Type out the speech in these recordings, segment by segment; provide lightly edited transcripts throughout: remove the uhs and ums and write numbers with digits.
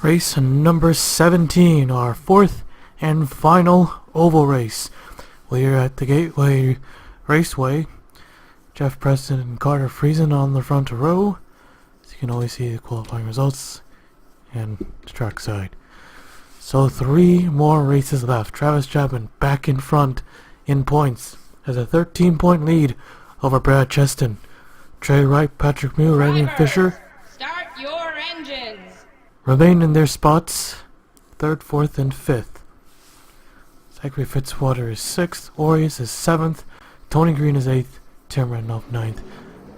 Race number 17, our fourth and final oval race. We're at the Gateway Raceway. Jeff Preston and Carter Friesen on the front row. So you can always see the qualifying results and the track side. So 3 more races left. Travis Chapman back in front in points. Has a 13-point lead over Brad Cheston. Trey Wright, Patrick Mew, Randy Fisher start your engines. Remain in their spots, 3rd, 4th, and 5th. Zachary Fitzwater is 6th, Orius is 7th, Tony Green is 8th, Tim Redknapp 9th,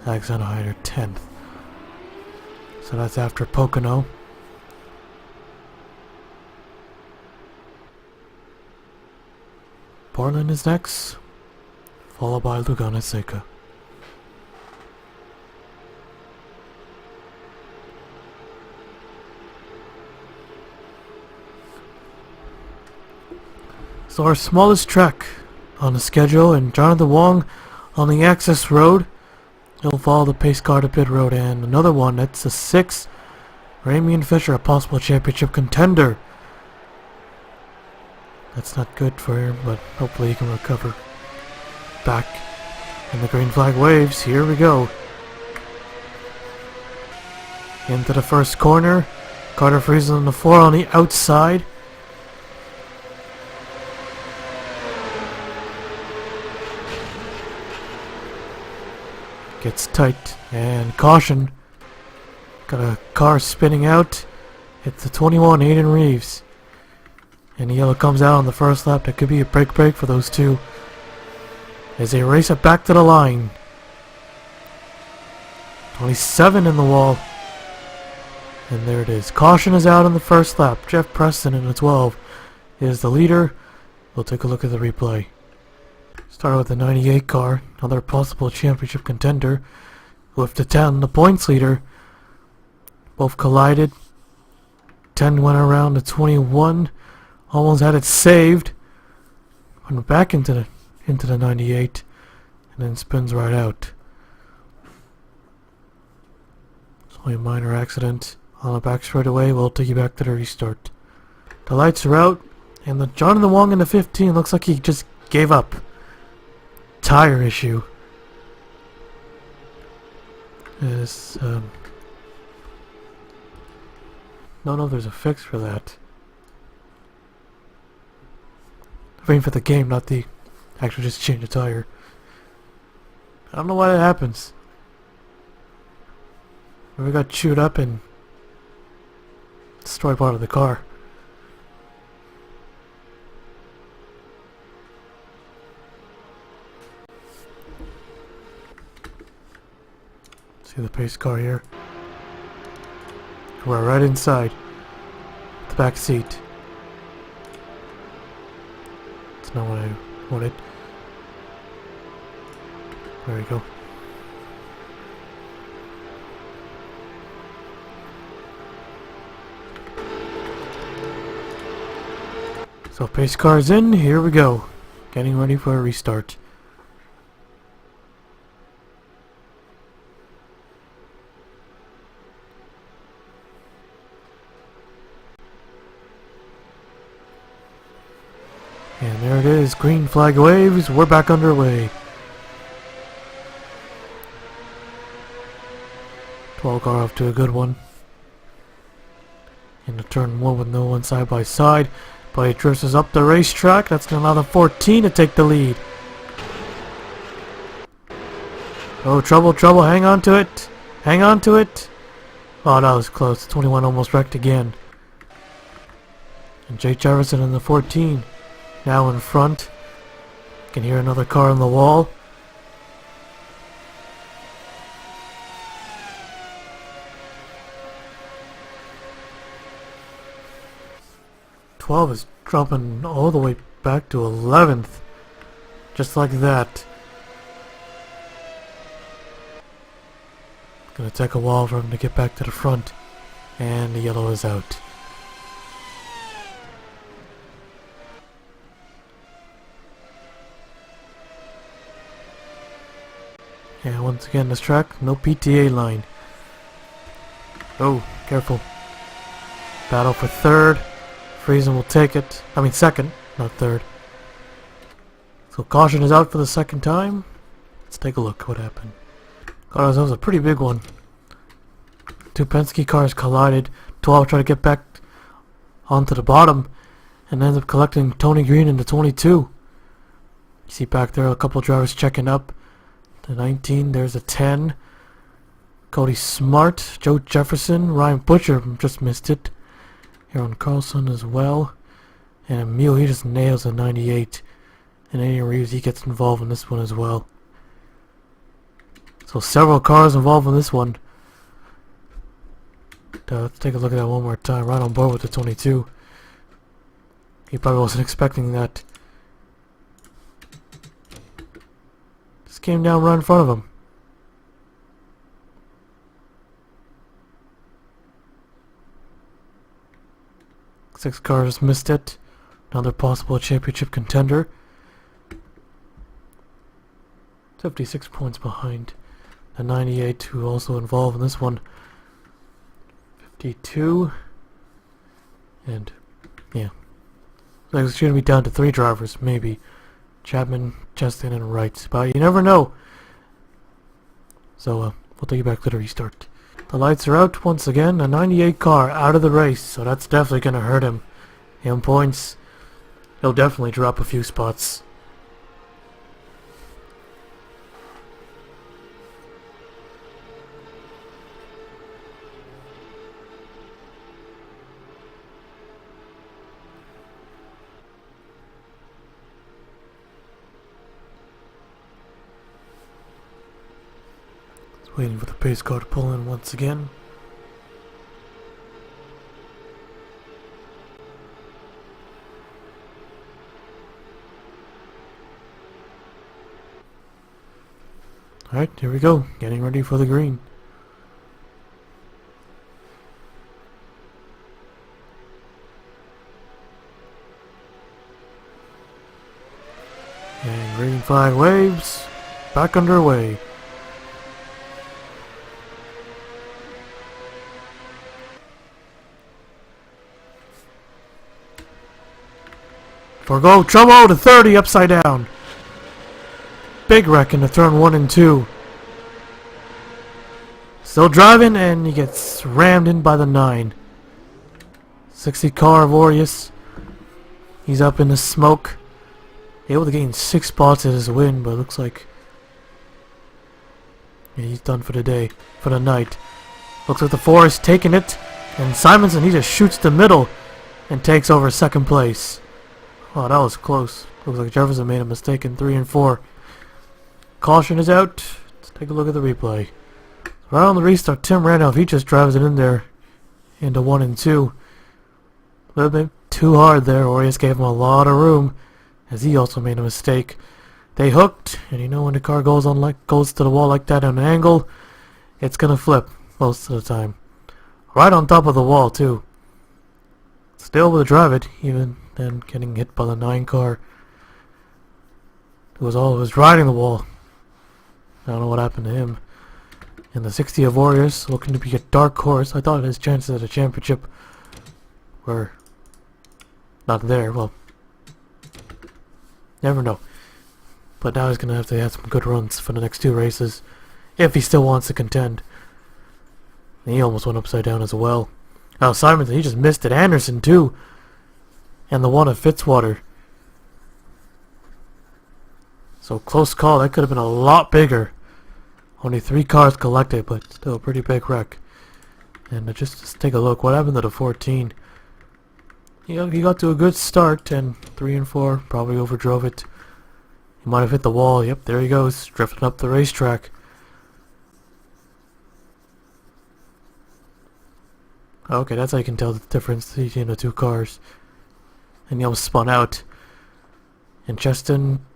Alexander Hyder 10th. So that's after Pocono. Portland is next, followed by Laguna Seca. So our smallest track on the schedule, and Jonathan Wong on the access road. He'll follow the pace car to pit road, and another one, that's the 6th. Ramian Fisher, a possible championship contender. That's not good for him, but hopefully he can recover back. And the green flag waves, here we go. Into the first corner. Carter Friesen on the 4 on the outside. Gets tight, and caution. Got a car spinning out. It's the 21, Aiden Reeves. And the yellow comes out on the first lap. That could be a break for those two as they race it back to the line. 27 in the wall. And there it is. Caution is out on the first lap. Jeff Preston in the 12 is the leader. We'll take a look at the replay. Start with the 98 car, another possible championship contender. With the 10, the points leader. Both collided. 10 went around the 21. Almost had it saved. Went back into the 98, and then spins right out. It's only a minor accident on the back straightaway. We'll take you back to the restart. The lights are out, and the Jonathan Wong in the 15 looks like he just gave up. Tire issue. Is no, there's a fix for that. Waiting for the game, not the actually just change the tire. I don't know why that happens. We got chewed up and destroyed part of the car. See the pace car here. We're right inside the back seat. It's not what I wanted. There we go. So pace car's in, here we go. Getting ready for a restart. And there it is, green flag waves, we're back underway. 12 car off to a good one. Into turn 1 with no one side by side. But he drifts up the racetrack. That's going to allow the 14 to take the lead. Oh, trouble, hang on to it. Hang on to it. Oh, that was close. 21 almost wrecked again. And Jake Jefferson in the 14. Now in front. Can hear another car on the wall. Is dropping all the way back to 11th. Just like that. Gonna take a while for him to get back to the front. And the yellow is out. And once again, this track, no PTA line. Oh, careful. Battle for third. Friesen will take it. I mean second, not third. So caution is out for the second time. Let's take a look what happened. God, that was a pretty big one. Two Penske cars collided. 12 tried to get back onto the bottom and ends up collecting Tony Green in the 22. You see back there a couple drivers checking up. The 19, there's a 10. Cody Smart, Joe Jefferson, Ryan Butcher just missed it. Aaron Carlson as well. And Emil, he just nails a 98. And Adrian Reeves, he gets involved in this one as well. So several cars involved in this one. Let's take a look at that one more time. Right on board with the 22. He probably wasn't expecting that. Just came down right in front of him. Six cars missed it. Another possible championship contender. 56 points behind the 98 who also involved in this one. 52. And yeah. It's going to be down to 3 drivers, maybe. Chapman, Chastain, and Wright. But you never know. So we'll take you back to the restart. The lights are out once again. A 98 car out of the race, so that's definitely going to hurt him. In points, he'll definitely drop a few spots. Waiting for the pace car to pull in once again. Alright, here we go. Getting ready for the green. And green flag waves. Back underway. For go, trouble to 30 upside down. Big wreck into turn 1 and 2. Still driving and he gets rammed in by the 9. 60 car of Aureus. He's up in the smoke. Able to gain 6 spots at his win, but it looks like he's done for the day, for the night. Looks like the 4 is taking it, and Simonson, he just shoots the middle and takes over second place. Oh, that was close. Looks like Jefferson made a mistake in 3 and 4. Caution is out. Let's take a look at the replay. Right on the restart, Tim Randolph, he just drives it in there into 1 and 2. A little bit too hard there. Aureus gave him a lot of room, as he also made a mistake. They hooked, and you know when the car goes to the wall like that at an angle, it's gonna flip most of the time. Right on top of the wall too. Still able to drive it, even then getting hit by the 9 car. It was riding the wall. I don't know what happened to him. And the 60 of Warriors, looking to be a dark horse. I thought his chances at a championship were not there. Well, never know. But now he's going to have some good runs for the next 2 races, if he still wants to contend. And he almost went upside down as well. Now Simonson, he just missed it. Anderson too. And the one of Fitzwater. So close call. That could have been a lot bigger. Only 3 cars collected, but still a pretty big wreck. And just take a look. What happened to the 14? He got to a good start, and 3 and 4 probably overdrove it. He might have hit the wall. Yep, there he goes, drifting up the racetrack. Okay, that's how you can tell the difference between the 2 cars. And he almost spun out. And Cheston,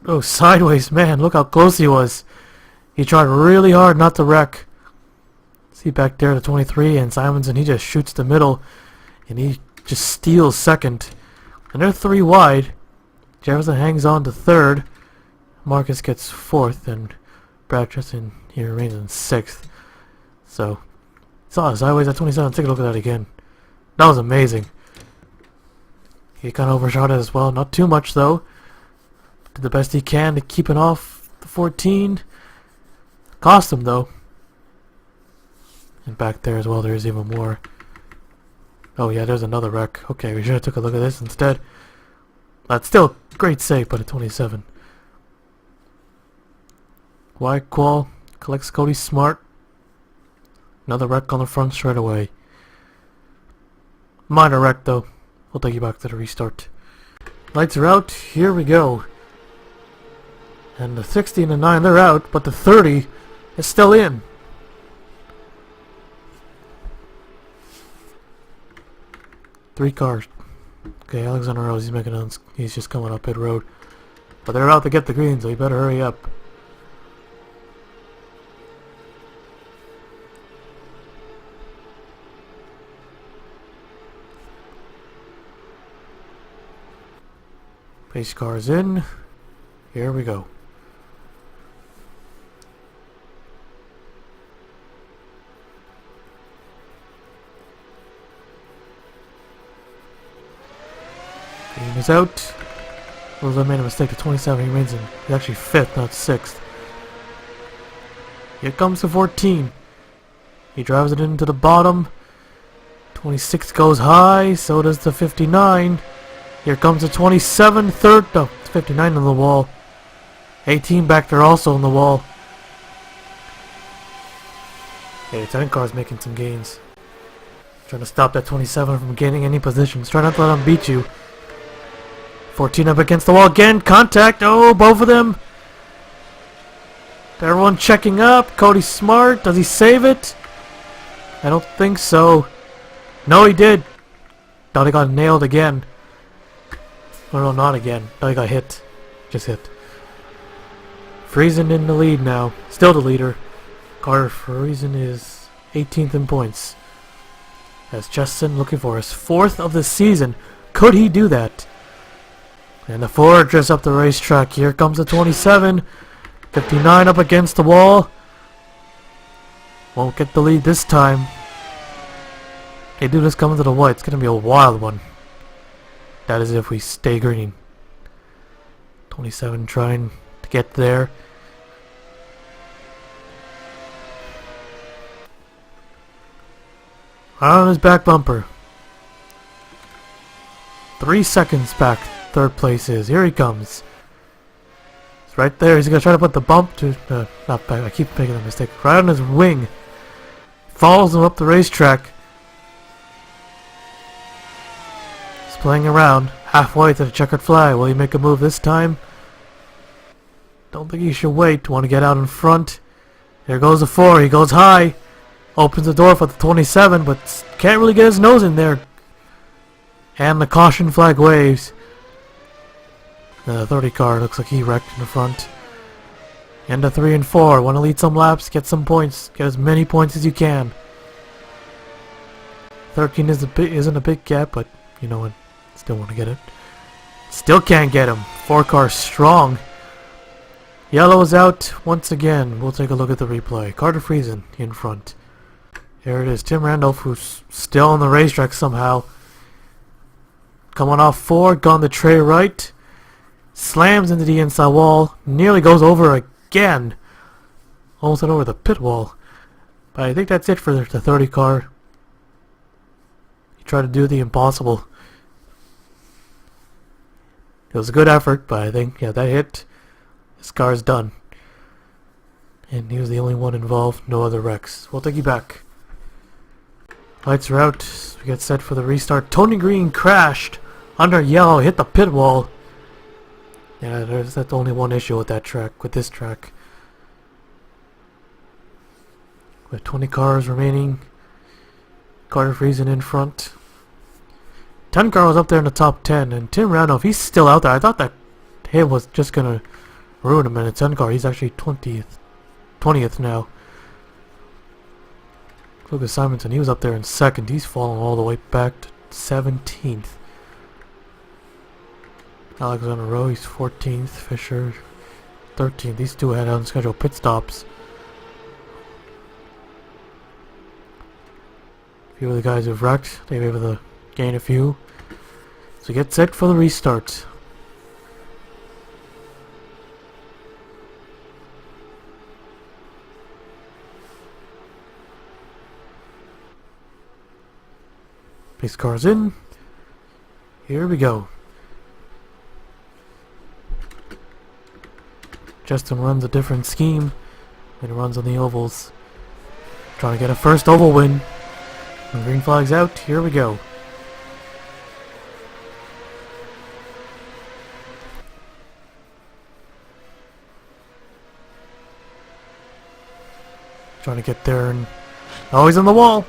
oh, sideways, man, look how close he was. He tried really hard not to wreck. See back there, the 23, and Simonson, he just shoots the middle, and he just steals second. And they're 3 wide. Jefferson hangs on to 3rd. Marcus gets 4th, and Brad Cheston, he remains in 6th. So, saw sideways at 27. Take a look at that again. That was amazing. He kind of overshot it as well. Not too much, though. Did the best he can to keep it off the 14. Cost him, though. And back there as well, there's even more. Oh, yeah, there's another wreck. Okay, we should have took a look at this instead. That's still a great save, but a 27. White Qual collects Cody Smart. Another wreck on the front straight away. Minor wreck, though. We'll take you back to the restart. Lights are out. Here we go. And the 60 and the 9, they're out, but the 30 is still in. Three cars. Okay, Alexander Rose, he's just coming up pit road. But they're out to get the green, so you better hurry up. Pace cars in. Here we go. Green is out. Well, I made a mistake. The 27, he remains in. He's actually 5th, not 6th. Here comes the 14. He drives it into the bottom. 26 goes high, so does the 59. Here comes the 27, third. No, it's 59 on the wall. 18 back there also on the wall. Okay, 10 car's making some gains. Trying to stop that 27 from gaining any positions. Try not to let him beat you. 14 up against the wall again. Contact. Oh, both of them. Everyone checking up. Cody Smart. Does he save it? I don't think so. No, he did. Thought he got nailed again. Oh, no, not again. Thought he got hit. Just hit. Friesen in the lead now. Still the leader. Carter Friesen is 18th in points. As Justin looking for his 4th of the season. Could he do that? And the 4 just up the racetrack. Here comes the 27. 59 up against the wall. Won't get the lead this time. They do this coming to the white. It's going to be a wild one. That is if we stay green. 27 trying to get there. On his back bumper. 3 seconds back. Third place is. Here he comes. It's right there. He's going to try to put the bump to... not back. I keep making the mistake. Right on his wing. Follows him up the racetrack. He's playing around. Halfway to the checkered flag. Will he make a move this time? Don't think he should wait. Want to get out in front. There goes the 4. He goes high. Opens the door for the 27, but can't really get his nose in there. And the caution flag waves. The 30 car looks like he wrecked in the front. And the 3 and 4. Want to lead some laps, get some points. Get as many points as you can. 13 isn't a big gap, but you know what? Still want to get it. Still can't get him. 4 cars strong. Yellow is out once again. We'll take a look at the replay. Carter Friesen in front. Here it is. Tim Randolph, who's still on the racetrack somehow. Coming off 4, gone the tray right. Slams into the inside wall. Nearly goes over again. Almost went over the pit wall. But I think that's it for the 30 car. He tried to do the impossible. It was a good effort, but I think, yeah, that hit. This car's done. And he was the only one involved. No other wrecks. We'll take you back. Lights are out. We get set for the restart. Tony Green crashed under yellow. Hit the pit wall. Yeah, that's the only one issue with that track. With this track. With 20 cars remaining. Carter Friesen in front. 10 car was up there in the top 10. And Tim Randolph, he's still out there. I thought that hit was just going to ruin him in a 10 car. He's actually 20th now. Lucas Simonson, he was up there in 2nd. He's fallen all the way back to 17th. Alexander Rowe, he's 14th. Fisher, 13th. These two had unscheduled pit stops. A few of the guys who've wrecked, they've been able to gain a few. So get set for the restart. Pace cars in. Here we go. Justin runs a different scheme when he runs on the ovals. Trying to get a first oval win. When green flag's out, here we go. Trying to get there and... oh, he's on the wall!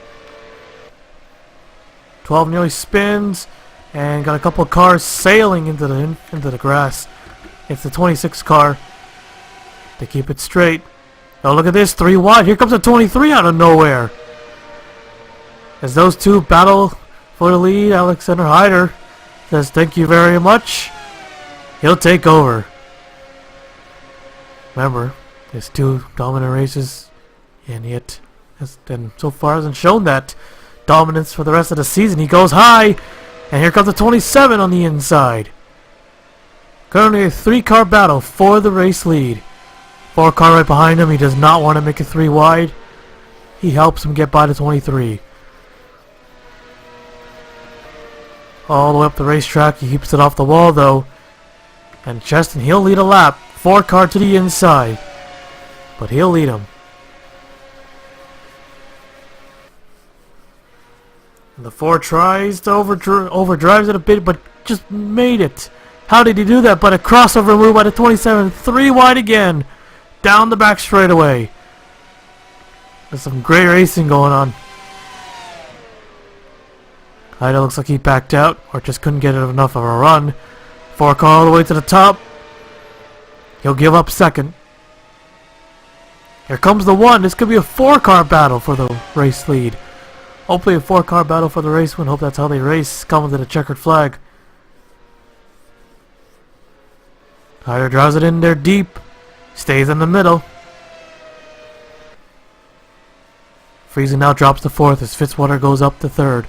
12 nearly spins and got a couple of cars sailing into the grass. It's the 26 car. They keep it straight. Oh, look at this, 3 wide. Here comes a 23 out of nowhere. As those two battle for the lead, Alexander Hyder says thank you very much. He'll take over. Remember, there's 2 dominant races, and yet, and so far hasn't shown that dominance for the rest of the season. He goes high, and here comes the 27 on the inside. Currently a 3-car battle for the race lead. 4-car right behind him. He does not want to make it 3 wide. He helps him get by the 23. All the way up the racetrack. He keeps it off the wall though. And Cheston, he'll lead a lap. 4-car to the inside. But he'll lead him. And the 4 tries to overdrives it a bit, but just made it. How did he do that? But a crossover move by the 27. 3 wide again. Down the back straightaway. There's some great racing going on. Ida looks like he backed out or just couldn't get enough of a run. 4-car all the way to the top. He'll give up second. Here comes the 1. This could be a 4-car battle for the race lead. Hopefully a 4-car battle for the race win. Hope that's how they race. Coming to the checkered flag. Hyder drives it in there deep. Stays in the middle. Friesen now drops to 4th as Fitzwater goes up to 3rd.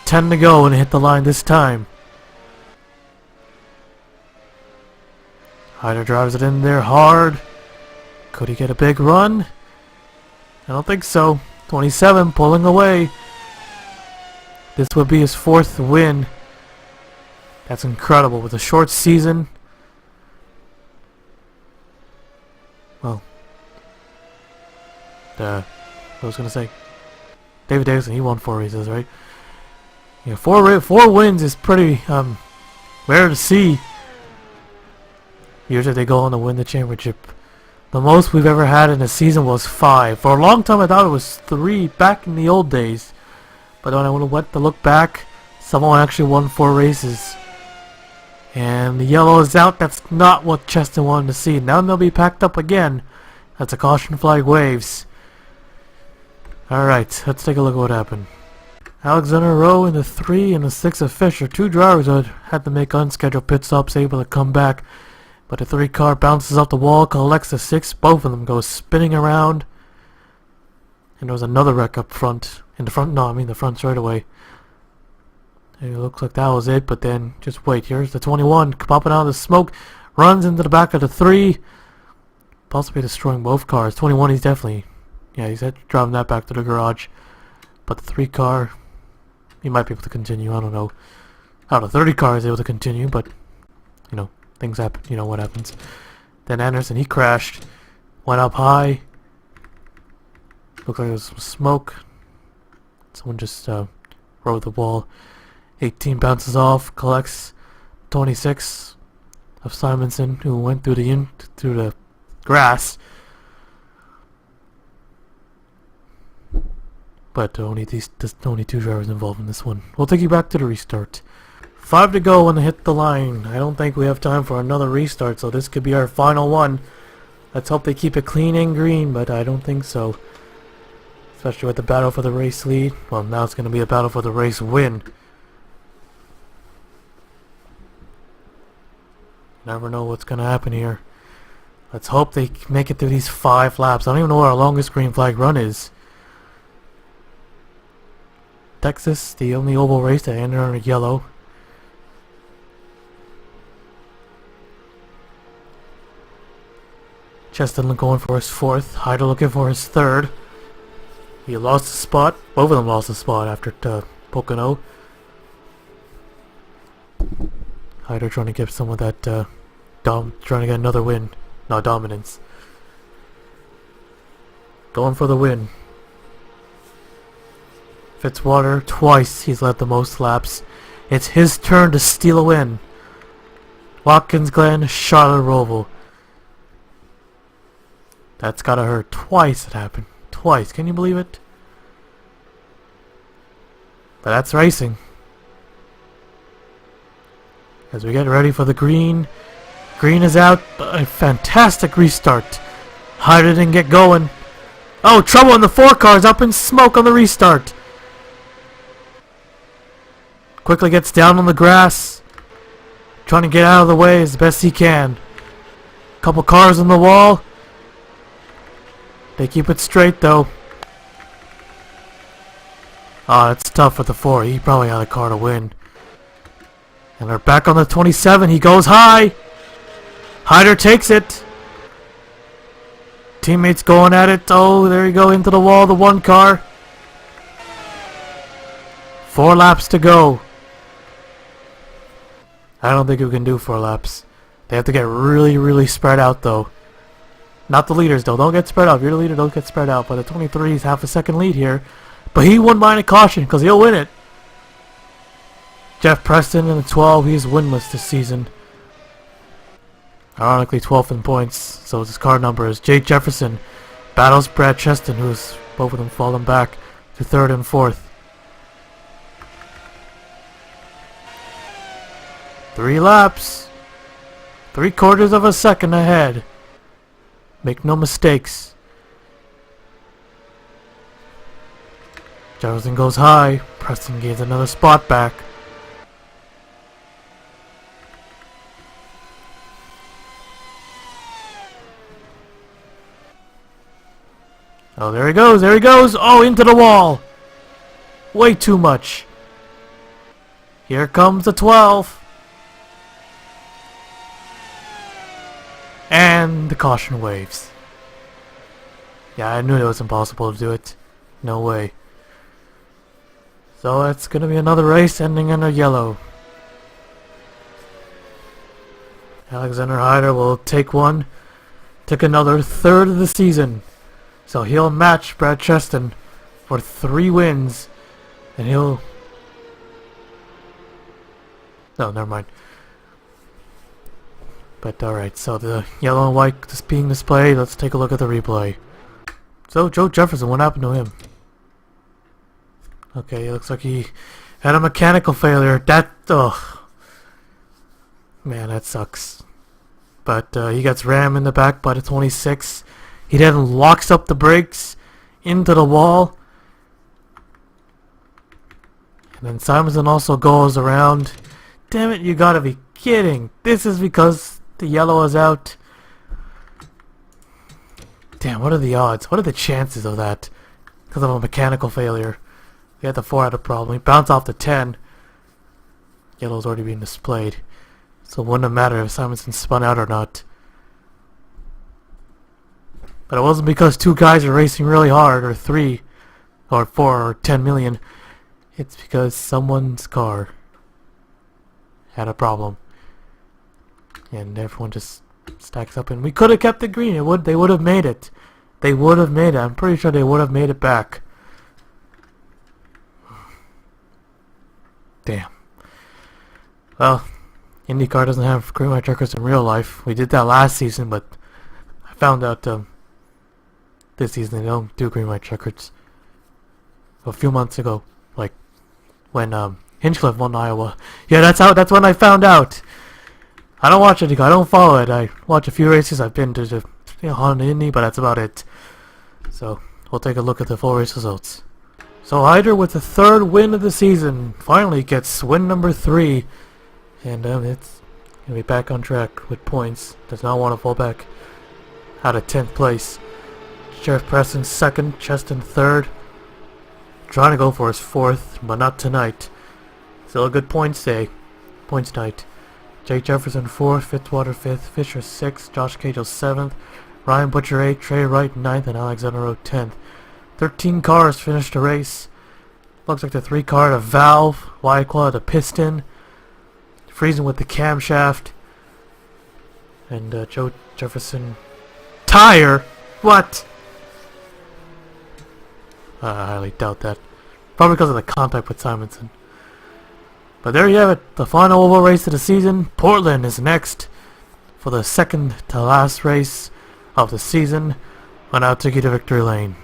10 to go and hit the line this time. Hyder drives it in there hard. Could he get a big run? I don't think so. 27 pulling away. This would be his 4th win. That's incredible with a short season. Well, what I was gonna say, David Davidson, he won 4 races, right? Yeah, 4 wins is pretty rare to see. Usually they go on to win the championship. The most we've ever had in a season was 5. For a long time I thought it was 3 back in the old days. But when I went to look back, someone actually won 4 races. And the yellow is out. That's not what Cheston wanted to see. Now they'll be packed up again. That's a caution flag waves. Alright, let's take a look at what happened. Alexander Rowe in the 3 and the 6 of Fisher. 2 drivers that had to make unscheduled pit stops, able to come back. But the 3-car bounces off the wall, collects the 6. Both of them go spinning around. And there was another wreck up front. In the front, no, I mean the front straight away. It looks like that was it, but then, just wait, here's the 21 popping out of the smoke, runs into the back of the 3, possibly destroying both cars. 21, he's definitely, yeah, he's driving that back to the garage. But the 3-car, he might be able to continue, I don't know. How the 30 car is able to continue, but, you know, things happen, you know what happens. Then Anderson, he crashed, went up high, looked like there was some smoke. Someone just rode the wall. 18 bounces off, collects 26 of Simonson, who went through the grass. But only 2 drivers involved in this one. We'll take you back to the restart. 5 to go when they hit the line. I don't think we have time for another restart, so this could be our final one. Let's hope they keep it clean and green, but I don't think so. Especially with the battle for the race lead. Well, now it's going to be a battle for the race win. Never know what's going to happen here. Let's hope they make it through these 5 laps. I don't even know what our longest green flag run is. Texas, the only oval race that ended on a yellow. Cheston going for his fourth. Hyder looking for his third. He lost a spot. Both of them lost a spot after Pocono. Hyder trying to get some of that trying to get another win. No, dominance. Going for the win. Fitzwater, twice he's led the most laps. It's his turn to steal a win. Watkins Glen, Charlotte Roval. That's gotta hurt. Twice it happened. Twice. Can you believe it? But that's racing. As we get ready for the green. Green is out. A fantastic restart. Hyder didn't get going. Oh, trouble in the 4 cars. Up in smoke on the restart. Quickly gets down on the grass. Trying to get out of the way as best he can. Couple cars on the wall. They keep it straight though. Ah, it's tough for the 4. He probably had a car to win. And they're back on the 27. He goes high. Hyder takes it. Teammates going at it. Oh, there you go into the wall. The 1 car. 4 laps to go. I don't think we can do 4 laps. They have to get really spread out though. Not the leaders though. Don't get spread out. If you're the leader, don't get spread out. But the 23 is half a second lead here. But he wouldn't mind a caution because he'll win it. Jeff Preston in the 12. He's winless this season. Ironically 12th in points. So his car number is Jake Jefferson. Battles Brad Cheston, who's both of them fallen back to 3rd and 4th. 3 laps. 3/4 of a second ahead. Make no mistakes. Jefferson goes high. Preston gains another spot back. Oh, there he goes. There he goes. Oh, into the wall. Way too much. Here comes the 12. And the caution waves. Yeah, I knew it was impossible to do it. No way. So it's gonna be another race ending in a yellow. Alexander Hyder will take one. Took another 3rd of the season. So he'll match Brad Cheston for 3 wins. And he'll... No, never mind. But alright, so the yellow and white is being displayed. Let's take a look at the replay. So Joe Jefferson, what happened to him? Okay, it looks like he had a mechanical failure. That, ugh. Man, that sucks. But he gets rammed in the back by the 26. He then locks up the brakes into the wall. And then Simonson also goes around. Damn it, you gotta be kidding. This is because the yellow is out. Damn, what are the odds? What are the chances of that? Because of a mechanical failure. He had the 4 had a problem. He bounced off the 10. Yellow's already being displayed. So it wouldn't have mattered if Simonson spun out or not. But it wasn't because 2 guys are racing really hard, or 3, or 4, or 10 million. It's because someone's car had a problem. And everyone just stacks up, and we could have kept it green. They would have made it. They would have made it. I'm pretty sure they would have made it back. Damn. Well, IndyCar doesn't have green white checkers in real life. We did that last season, but I found out this season they don't do green white checkers. A few months ago, like when Hinchcliffe won Iowa. Yeah, that's when I found out. I don't watch IndyCar. I don't follow it. I watch a few races. I've been to the Honda Indy, but that's about it. So we'll take a look at the full race results. So Hyder with the 3rd win of the season finally gets win number 3, and it's gonna be back on track with points. Does not want to fall back out of 10th place. Sheriff Preston 2nd, Cheston 3rd. trying to go for his 4th, but not tonight. Still a good points day. Points night. Jake Jefferson 4th, Fitzwater 5th, Fisher 6th, Josh Cahill 7th, Ryan Butcher 8th, Trey Wright 9th, and Alexander Rowe 10th. 13 cars finished the race. Looks like the 3 car the valve, Wyatt Claw the piston, Friesen with the camshaft, and Joe Jefferson tire. What? I highly doubt that. Probably because of the contact with Simonson. But there you have it, the final oval race of the season. Portland is next for the second to last race of the season. And I'll take you to victory lane.